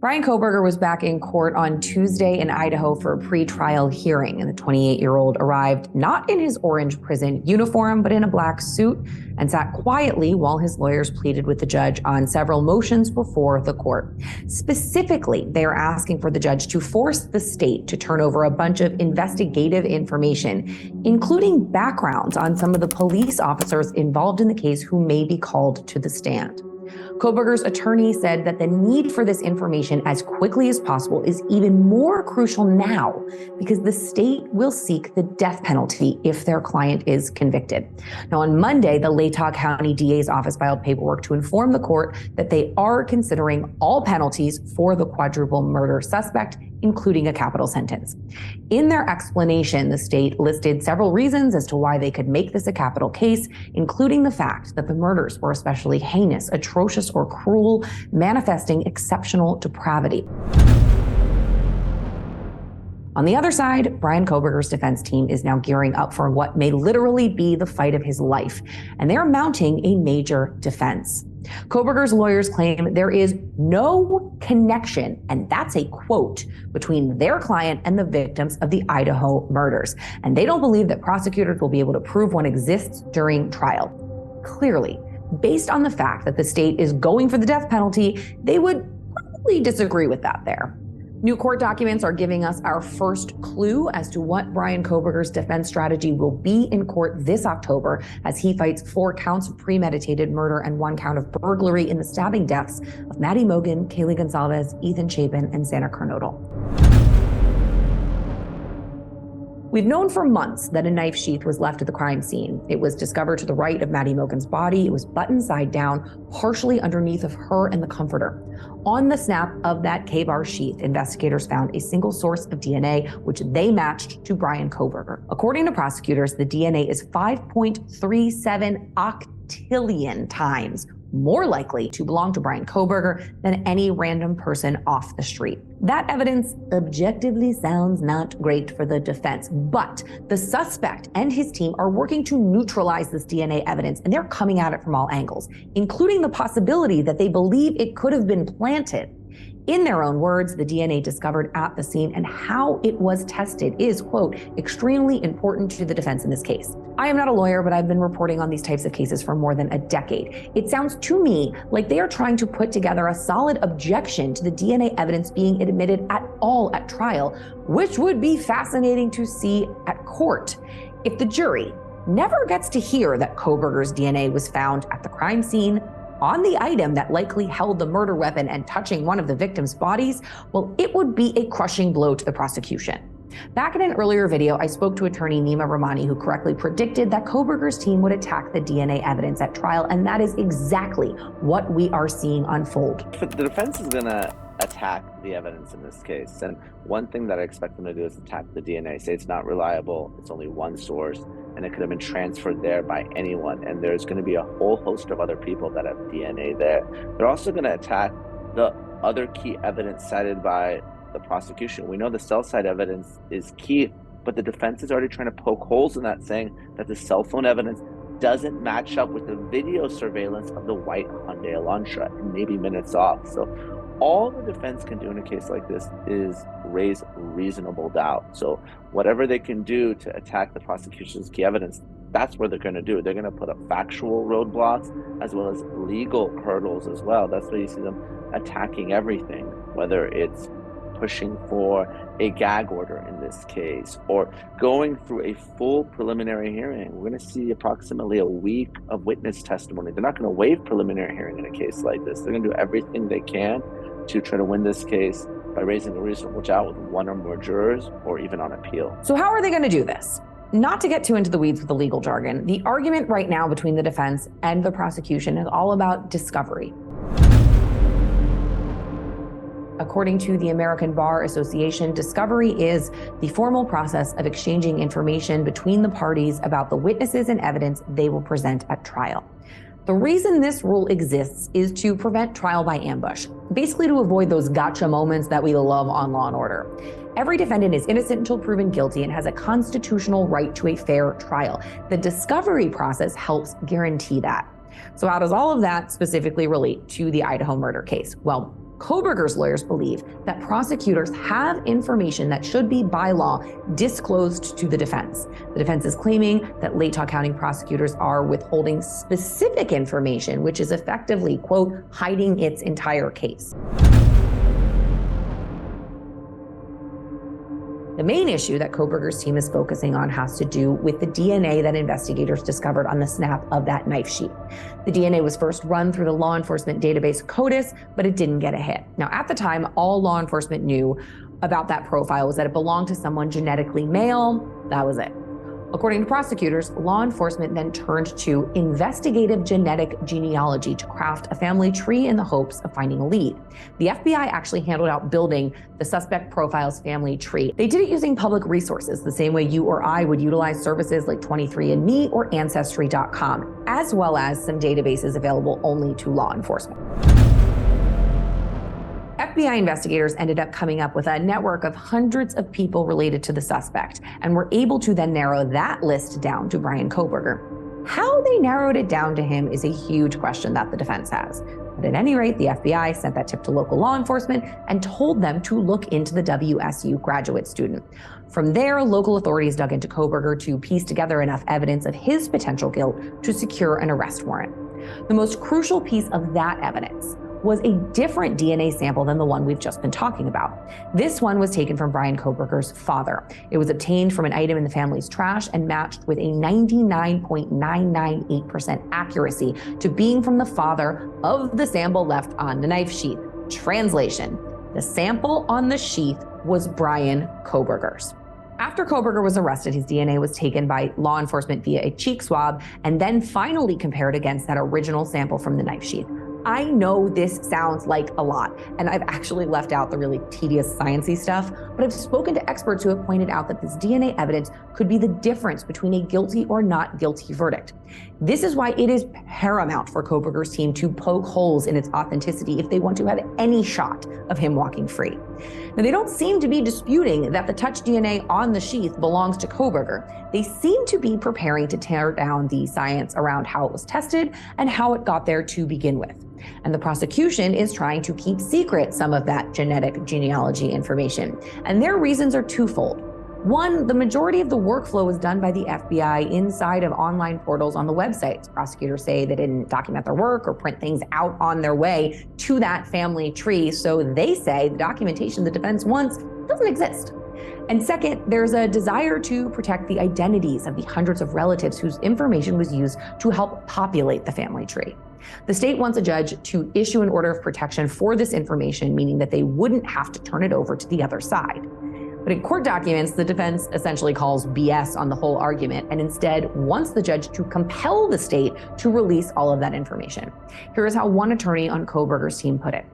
Bryan Kohberger was back in court on Tuesday in Idaho for a pre-trial hearing, and the 28-year-old arrived not in his orange prison uniform, but in a black suit, and sat quietly while his lawyers pleaded with the judge on several motions before the court. Specifically, they are asking for the judge to force the state to turn over a bunch of investigative information, including backgrounds on some of the police officers involved in the case who may be called to the stand. Kohberger's attorney said that the need for this information as quickly as possible is even more crucial now because the state will seek the death penalty if their client is convicted. Now, on Monday, the Latah County DA's office filed paperwork to inform the court that they are considering all penalties for the quadruple murder suspect, including a capital sentence. In their explanation, the state listed several reasons as to why they could make this a capital case, including the fact that the murders were especially heinous, atrocious, or cruel, manifesting exceptional depravity. On the other side, Bryan Kohberger's defense team is now gearing up for what may literally be the fight of his life, and they're mounting a major defense. Kohberger's lawyers claim there is no connection, and that's a quote, between their client and the victims of the Idaho murders. And they don't believe that prosecutors will be able to prove one exists during trial. Clearly, based on the fact that the state is going for the death penalty, they would probably disagree with that there. New court documents are giving us our first clue as to what Bryan Kohberger's defense strategy will be in court this October as he fights 4 counts of premeditated murder and 1 count of burglary in the stabbing deaths of Madison Mogen, Kaylee Goncalves, Ethan Chapin, and Xana Kernodle. We've known for months that a knife sheath was left at the crime scene. It was discovered to the right of Madison Mogen's body. It was buttoned side down, partially underneath of her and the comforter. On the snap of that K-bar sheath, investigators found a single source of DNA, which they matched to Bryan Kohberger. According to prosecutors, the DNA is 5.37 octillion times more likely to belong to Bryan Kohberger than any random person off the street. That evidence objectively sounds not great for the defense, but the suspect and his team are working to neutralize this DNA evidence, and they're coming at it from all angles, including the possibility that they believe it could have been planted. In their own words, the DNA discovered at the scene and how it was tested is, quote, extremely important to the defense in this case. I am not a lawyer, but I've been reporting on these types of cases for more than a decade. It sounds to me like they are trying to put together a solid objection to the DNA evidence being admitted at all at trial, which would be fascinating to see at court. If the jury never gets to hear that Kohberger's DNA was found at the crime scene, on the item that likely held the murder weapon and touching one of the victims' bodies, well, it would be a crushing blow to the prosecution. Back in an earlier video, I spoke to attorney Nima Rahmani, who correctly predicted that Kohberger's team would attack the DNA evidence at trial, and that is exactly what we are seeing unfold. The defense is gonna attack the evidence in this case, and one thing that I expect them to do is attack the DNA, say it's not reliable, it's only one source, and it could have been transferred there by anyone, and there's going to be a whole host of other people that have DNA there. They're also going to attack the other key evidence cited by the prosecution. We know the cell site evidence is key, but the defense is already trying to poke holes in that, saying that the cell phone evidence doesn't match up with the video surveillance of the white Hyundai Elantra, and maybe minutes off. So all the defense can do in a case like this is raise reasonable doubt. So whatever they can do to attack the prosecution's key evidence, that's what they're going to do. They're going to put up factual roadblocks as well as legal hurdles as well. That's why you see them attacking everything, whether it's pushing for a gag order in this case or going through a full preliminary hearing. We're going to see approximately a week of witness testimony. They're not going to waive preliminary hearing in a case like this. They're going to do everything they can to try to win this case by raising a reasonable doubt with 1 or more jurors or even on appeal. So how are they going to do this? Not to get too into the weeds with the legal jargon, the argument right now between the defense and the prosecution is all about discovery. According to the American Bar Association, discovery is the formal process of exchanging information between the parties about the witnesses and evidence they will present at trial. The reason this rule exists is to prevent trial by ambush, basically to avoid those gotcha moments that we love on Law & Order. Every defendant is innocent until proven guilty and has a constitutional right to a fair trial. The discovery process helps guarantee that. So how does all of that specifically relate to the Idaho murder case? Well, Kohberger's lawyers believe that prosecutors have information that should be by law disclosed to the defense. The defense is claiming that Latah County prosecutors are withholding specific information, which is effectively, quote, hiding its entire case. The main issue that Kohberger's team is focusing on has to do with the DNA that investigators discovered on the snap of that knife sheath. The DNA was first run through the law enforcement database CODIS, but it didn't get a hit. Now, at the time, all law enforcement knew about that profile was that it belonged to someone genetically male. That was it. According to prosecutors, law enforcement then turned to investigative genetic genealogy to craft a family tree in the hopes of finding a lead. The FBI actually handled out building the suspect profile's family tree. They did it using public resources, the same way you or I would utilize services like 23andMe or Ancestry.com, as well as some databases available only to law enforcement. FBI investigators ended up coming up with a network of hundreds of people related to the suspect, and were able to then narrow that list down to Bryan Kohberger. How they narrowed it down to him is a huge question that the defense has. But at any rate, the FBI sent that tip to local law enforcement and told them to look into the WSU graduate student. From there, local authorities dug into Kohberger to piece together enough evidence of his potential guilt to secure an arrest warrant. The most crucial piece of that evidence was a different DNA sample than the one we've just been talking about. This one was taken from Bryan Kohberger's father. It was obtained from an item in the family's trash and matched with a 99.998% accuracy to being from the father of the sample left on the knife sheath. Translation: the sample on the sheath was Bryan Kohberger's. After Kohberger was arrested, his DNA was taken by law enforcement via a cheek swab and then finally compared against that original sample from the knife sheath. I know this sounds like a lot, and I've actually left out the really tedious sciencey stuff, but I've spoken to experts who have pointed out that this DNA evidence could be the difference between a guilty or not guilty verdict. This is why it is paramount for Kohberger's team to poke holes in its authenticity if they want to have any shot of him walking free. Now, they don't seem to be disputing that the touch DNA on the sheath belongs to Kohberger. They seem to be preparing to tear down the science around how it was tested and how it got there to begin with. And the prosecution is trying to keep secret some of that genetic genealogy information. And their reasons are twofold. One, the majority of the workflow is done by the FBI inside of online portals on the websites. Prosecutors say they didn't document their work or print things out on their way to that family tree. So they say the documentation the defense wants doesn't exist. And second, there's a desire to protect the identities of the hundreds of relatives whose information was used to help populate the family tree. The state wants a judge to issue an order of protection for this information, meaning that they wouldn't have to turn it over to the other side. But in court documents, the defense essentially calls BS on the whole argument and instead wants the judge to compel the state to release all of that information. Here is how one attorney on Kohberger's team put it.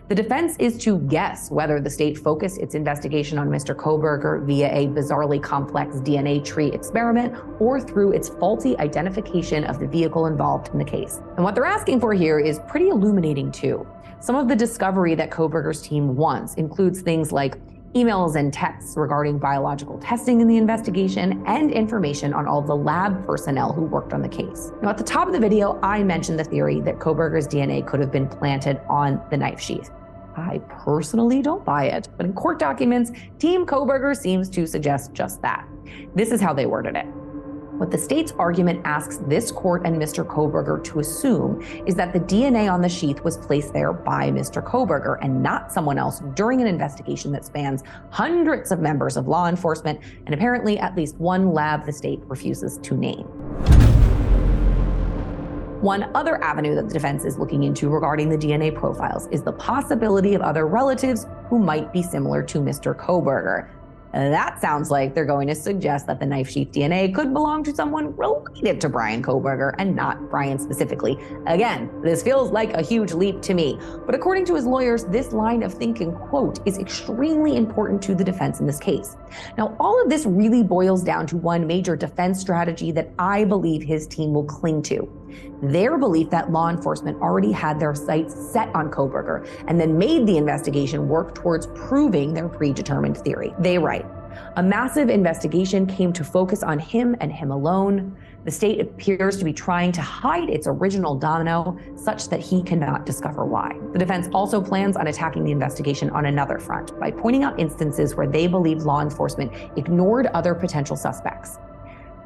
The defense is to guess whether the state focused its investigation on Mr. Kohberger via a bizarrely complex DNA tree experiment or through its faulty identification of the vehicle involved in the case. And what they're asking for here is pretty illuminating too. Some of the discovery that Kohberger's team wants includes things like emails and texts regarding biological testing in the investigation and information on all the lab personnel who worked on the case. Now, at the top of the video, I mentioned the theory that Kohberger's DNA could have been planted on the knife sheath. I personally don't buy it, but in court documents, Team Kohberger seems to suggest just that. This is how they worded it. What the state's argument asks this court and Mr. Kohberger to assume is that the DNA on the sheath was placed there by Mr. Kohberger and not someone else during an investigation that spans hundreds of members of law enforcement and apparently at least one lab the state refuses to name. One other avenue that the defense is looking into regarding the DNA profiles is the possibility of other relatives who might be similar to Mr. Kohberger. That sounds like they're going to suggest that the knife sheath DNA could belong to someone related to Bryan Kohberger and not Bryan specifically. Again, this feels like a huge leap to me, but according to his lawyers, this line of thinking, quote, is extremely important to the defense in this case. Now, all of this really boils down to one major defense strategy that I believe his team will cling to. Their belief that law enforcement already had their sights set on Kohberger and then made the investigation work towards proving their predetermined theory. They write, A massive investigation came to focus on him and him alone. The state appears to be trying to hide its original domino such that he cannot discover why. The defense also plans on attacking the investigation on another front by pointing out instances where they believe law enforcement ignored other potential suspects.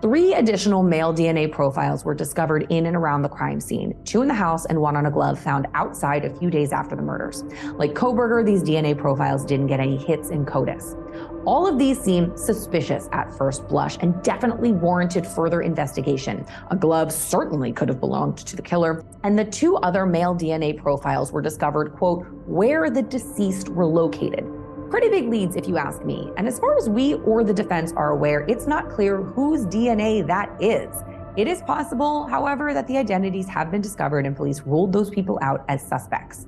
3 additional male DNA profiles were discovered in and around the crime scene, 2 in the house and 1 on a glove found outside a few days after the murders. Like Kohberger, these DNA profiles didn't get any hits in CODIS. All of these seem suspicious at first blush and definitely warranted further investigation. A glove certainly could have belonged to the killer, and the 2 other male DNA profiles were discovered, quote, where the deceased were located. Pretty big leads if you ask me, and as far as we or the defense are aware, it's not clear whose DNA that is. It is possible, however, that the identities have been discovered and police ruled those people out as suspects,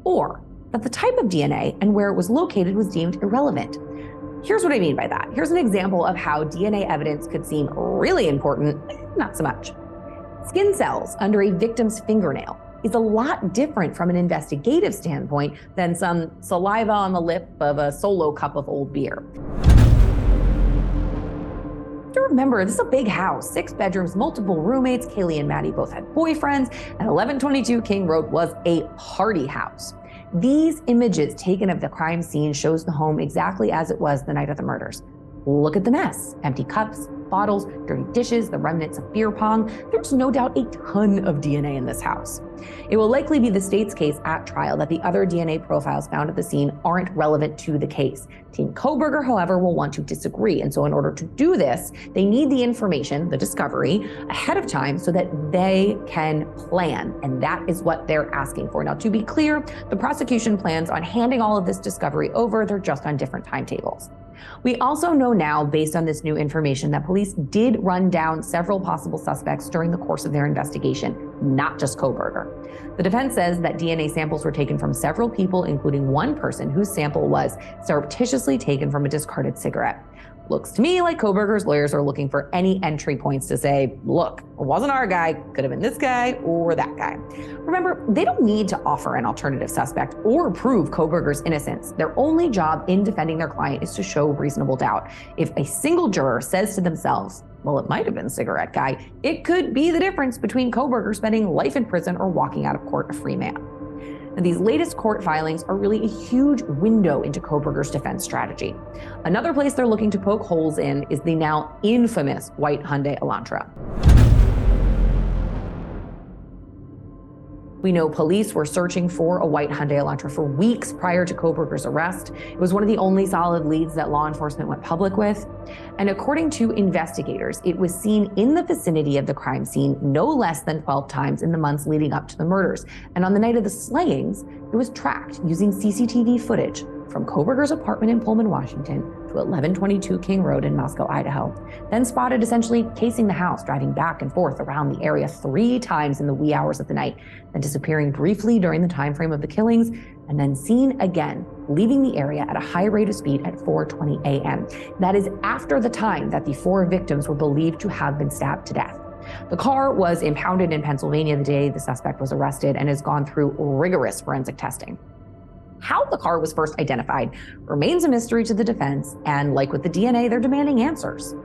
or that the type of DNA and where it was located was deemed irrelevant. Here's what I mean by that. Here's an example of how DNA evidence could seem really important, not so much. Skin cells under a victim's fingernail is a lot different from an investigative standpoint than some saliva on the lip of a solo cup of old beer. Remember, this is a big house, 6 bedrooms, multiple roommates. Kaylee and Maddie both had boyfriends, and 1122 King Road was a party house. These images taken of the crime scene shows the home exactly as it was the night of the murders. Look at the mess, empty cups, bottles, dirty dishes, the remnants of beer pong. There's no doubt a ton of DNA in this house. It will likely be the state's case at trial that the other DNA profiles found at the scene aren't relevant to the case. Team Kohberger, however, will want to disagree. And so in order to do this, they need the information, the discovery, ahead of time so that they can plan. And that is what they're asking for. Now, to be clear, the prosecution plans on handing all of this discovery over. They're just on different timetables. We also know now, based on this new information, that police did run down several possible suspects during the course of their investigation, not just Kohberger. The defense says that DNA samples were taken from several people, including one person whose sample was surreptitiously taken from a discarded cigarette. Looks to me like Kohberger's lawyers are looking for any entry points to say, look, it wasn't our guy, could have been this guy or that guy. Remember, they don't need to offer an alternative suspect or prove Kohberger's innocence. Their only job in defending their client is to show reasonable doubt. If a single juror says to themselves, well, it might have been cigarette guy, it could be the difference between Kohberger spending life in prison or walking out of court a free man. Now, these latest court filings are really a huge window into Kohberger's defense strategy. Another place they're looking to poke holes in is the now infamous white Hyundai Elantra. We know police were searching for a white Hyundai Elantra for weeks prior to Kohberger's arrest. It was one of the only solid leads that law enforcement went public with. And according to investigators, it was seen in the vicinity of the crime scene no less than 12 times in the months leading up to the murders. And on the night of the slayings, it was tracked using CCTV footage from Kohberger's apartment in Pullman, Washington, to 1122 King Road in Moscow, Idaho. Then spotted essentially casing the house, driving back and forth around the area 3 times in the wee hours of the night, then disappearing briefly during the time frame of the killings, and then seen again, leaving the area at a high rate of speed at 4:20 a.m. That is after the time that the 4 victims were believed to have been stabbed to death. The car was impounded in Pennsylvania the day the suspect was arrested and has gone through rigorous forensic testing. How the car was first identified remains a mystery to the defense, and like with the DNA, they're demanding answers.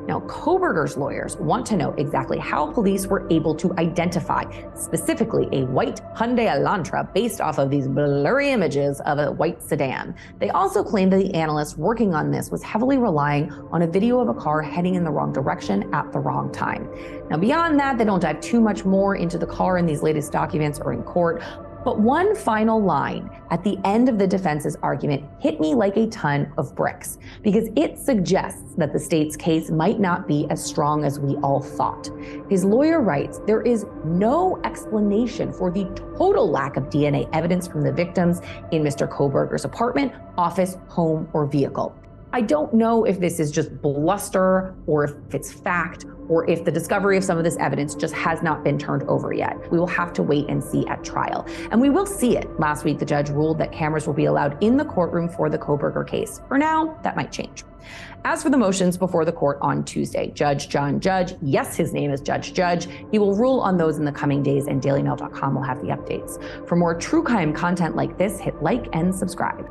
Now, Kohberger's lawyers want to know exactly how police were able to identify specifically a white Hyundai Elantra based off of these blurry images of a white sedan. They also claim that the analyst working on this was heavily relying on a video of a car heading in the wrong direction at the wrong time. Now, beyond that, they don't dive too much more into the car in these latest documents or in court. But one final line at the end of the defense's argument hit me like a ton of bricks, because it suggests that the state's case might not be as strong as we all thought. His lawyer writes, there is no explanation for the total lack of DNA evidence from the victims in Mr. Kohberger's apartment, office, home, or vehicle. I don't know if this is just bluster or if it's fact, or if the discovery of some of this evidence just has not been turned over yet. We will have to wait and see at trial. And we will see it. Last week, the judge ruled that cameras will be allowed in the courtroom for the Kohberger case. For now, that might change. As for the motions before the court on Tuesday, Judge John Judge, yes, his name is Judge Judge, he will rule on those in the coming days, and dailymail.com will have the updates. For more true crime content like this, hit like and subscribe.